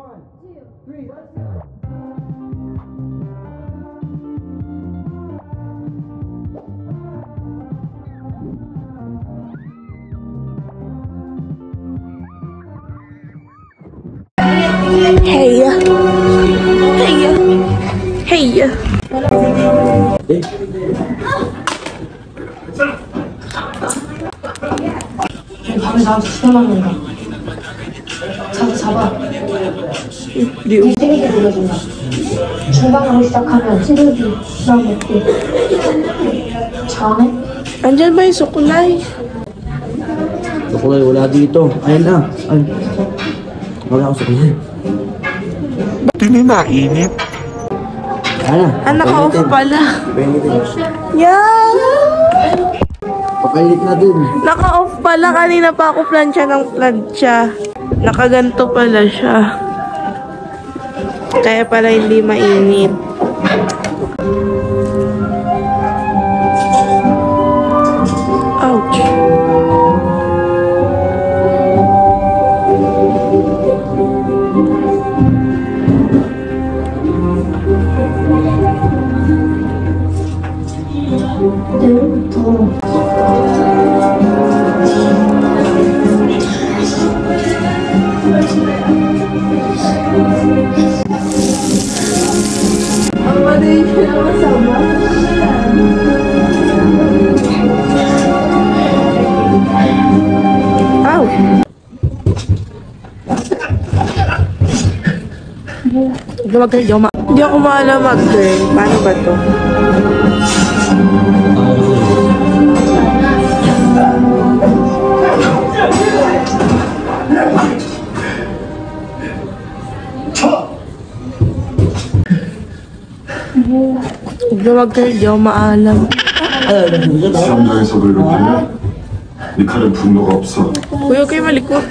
1, 2, 3, let's go. Hey. Hey. 밤에 나와서 수련하는 거. 잡아. 리오. 세게 눌러준다. 중간으로 시작하면 시들기 그다음 높이. 잘하네? Andyan ba yung sukulay? Sukulay, wala dito. Ayun na. Ay. Wala ako sukulay. Ba't hindi nainit? Ano? Naka-off pala. Painit. Yeah! Papainit na din. Naka-off pala. Kanina pa ako plancha ng plancha. Nakaganto pala siya. Kaya pala hindi mainit. Ouch. Ow! Hindi ako maalam mag-girl. Paano ba to? Hindi mag-girl. Hindi ako maalam. 시험장에서도 이렇게 네 칼엔 분노가 없어. Kuya, kayo malikot.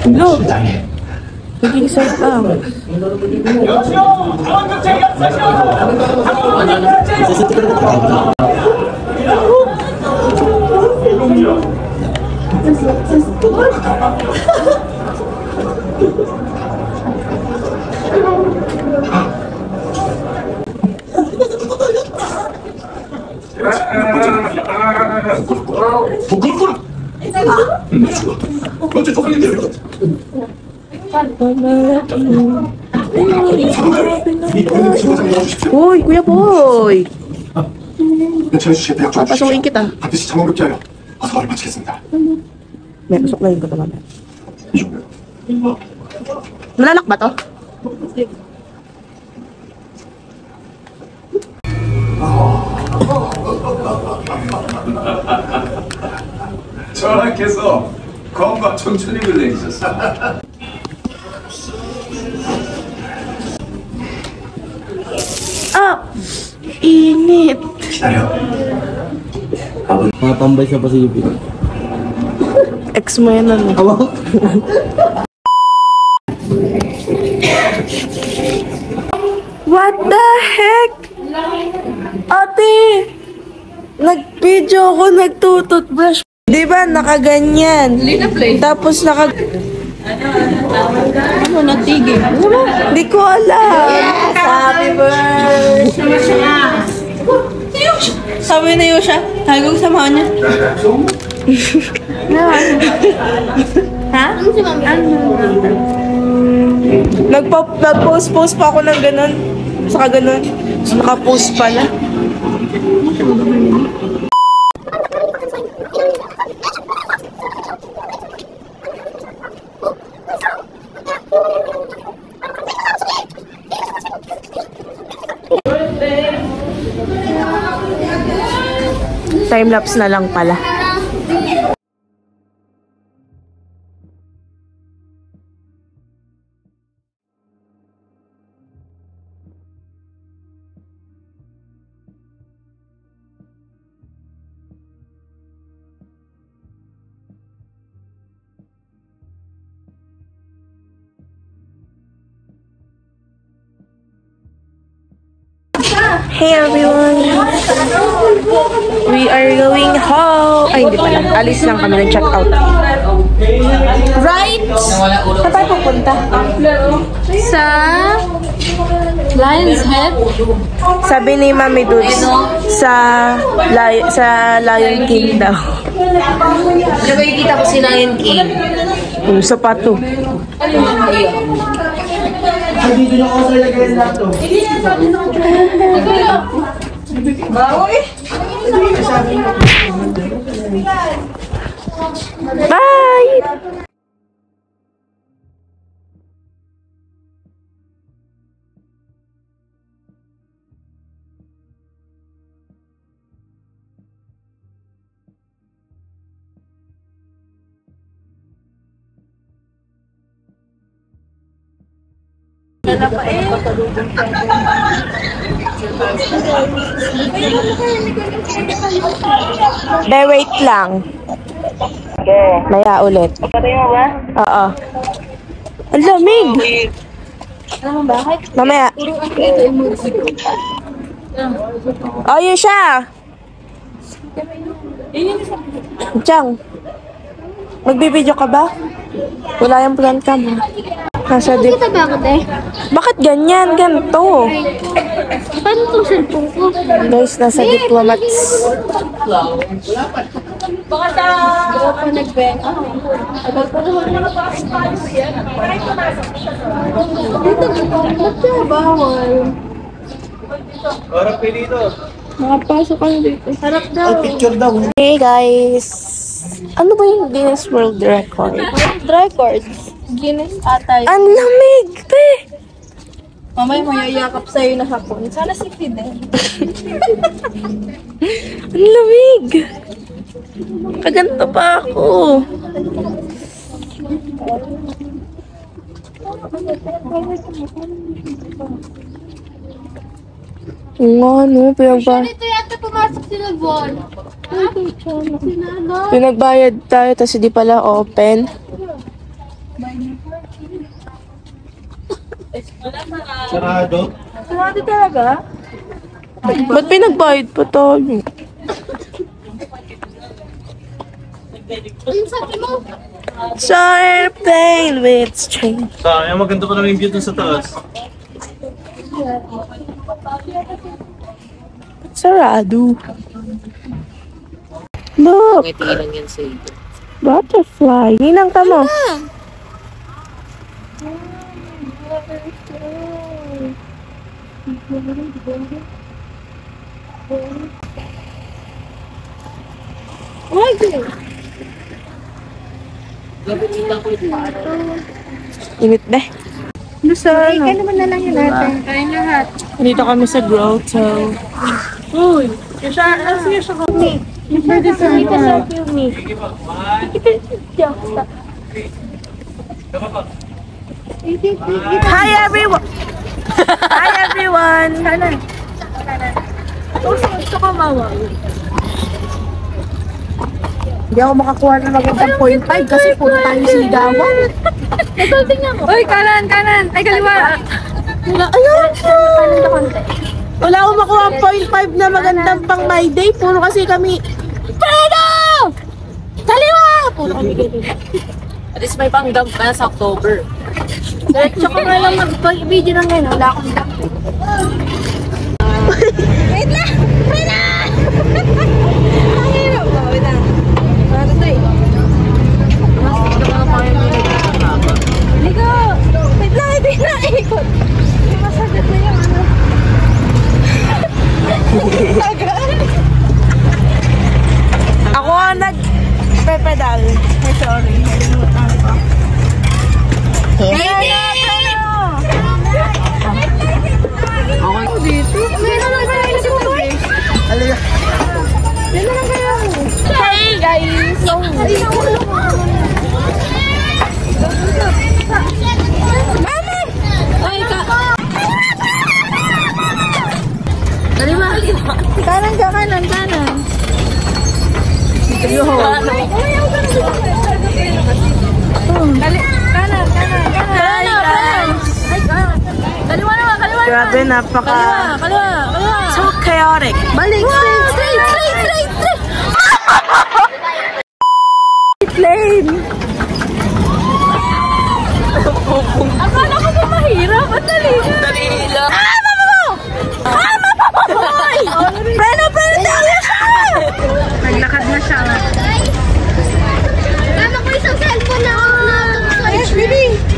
Hello. Naging side lang. Uy, Kuya Boy! 윤철 씨의 대학 좀 Papasukin kita. 반드시 장원급제 하여 어서 말을 마치겠습니다. May pasuklayin ko ito mamaya. 이 정도요. Malalak ba to? 전하께서 건과 천천히를 내리셨습니다. Ah! Init! 기다려. Mga tambay sa Pacific. Ex mo yan ano? What the heck? Ate! Nag-video ako, nagtututbrush. Di ba, nakaganyan. Tapos ano, natigil? Di ko alam. Happy birthday! Sabi na yun siya, hagong samahan niya. Ha? Nag-post pa ako ng ganun. Saka ganun. Naka-post pala. Time-lapse na lang pala. Hey everyone! We are going home. Ay, hindi pala. Alis lang kami. Nag-check out. Right? Saan tayo pupunta? Sa Lion's Head. Sabi ni Mami Dudes, sa Lion King daw. Ano ba kita ko si Lion King? Sapato. Bye! Wait lang. Maya ulit. Patay mo ba? Oo. Ang lamig! Alam mo bakit? Mamaya. Ayun siya! Chang, magbibideo ka ba? Wala yung plan cam. Nasa dip. Kita ba ako, te? Bakit ganyan? Ganito. Paano itong cellphone ko? Guys, nasa diplomats. Ako pa nagbenta. Dito, bawal. Makapasok ka dito. Sarap daw. Hey guys! Ano ba yung Guinness World Record? Records. Guinness atay. Ang lamig, pe! Mamaya mayayakap sa'yo na hapon. Sana si Fidel. Ang lamig! Kaganto pa ako. Nga, no? Dito yata pumasok sila, Bon. Pinagbayad tayo, tapos hindi pala open. Sarado? Sarado talaga? Ba't pinagbayad pa tayo? Yung sabi mo? So, airplane with string. Sayang, maganda pa naman yung view dun sa taas. Sarado. Look! Butterfly. Ninang ka mo. Init ba? Ay, kaya naman na lang yun natin. Kain lahat. Dito kami sa grotto. Uy! Sige siya kami. Pwede sa ito sa Yumi. Hi everyone! Hi everyone! Kanan. Gusto ko mawa. Hindi ako makakuha ng magandang 0.5 kasi puro tayo siligawan. Nagulting niya mo. Uy, kanan. Ay, kaliwa. Ayun! Kanan na konti. Wala akong makuha ang 0.5 na magandang pang my day. Puro kasi kami, Fredo! Kaliwa! Puro kami ganun. At least may panggam pa sa October. Diretso ko nga lang mag-video ng ngayon. Wala akong dump. Wait lang! Fredo! Ang hirap ba? Wait lang. Para tayo. Ligo! Wait lang, hindi na ikot. Masagat na yung ano. Ako ang nag-pedal. Ay, sorry. Nalimutan ko. Ako dito. May naman kayo si Boy. May naman kayo. Hey guys! Ay, Kalima. Kanan. Grabe, napaka... Kaliwa. So chaotic. Balik, straight. Lane. Akala ko ba mahirap? Ang dali na. Dali lang. Preno tayo siya! Naglakad na siya. Tama ko isang cellphone na ako na. Yes, baby!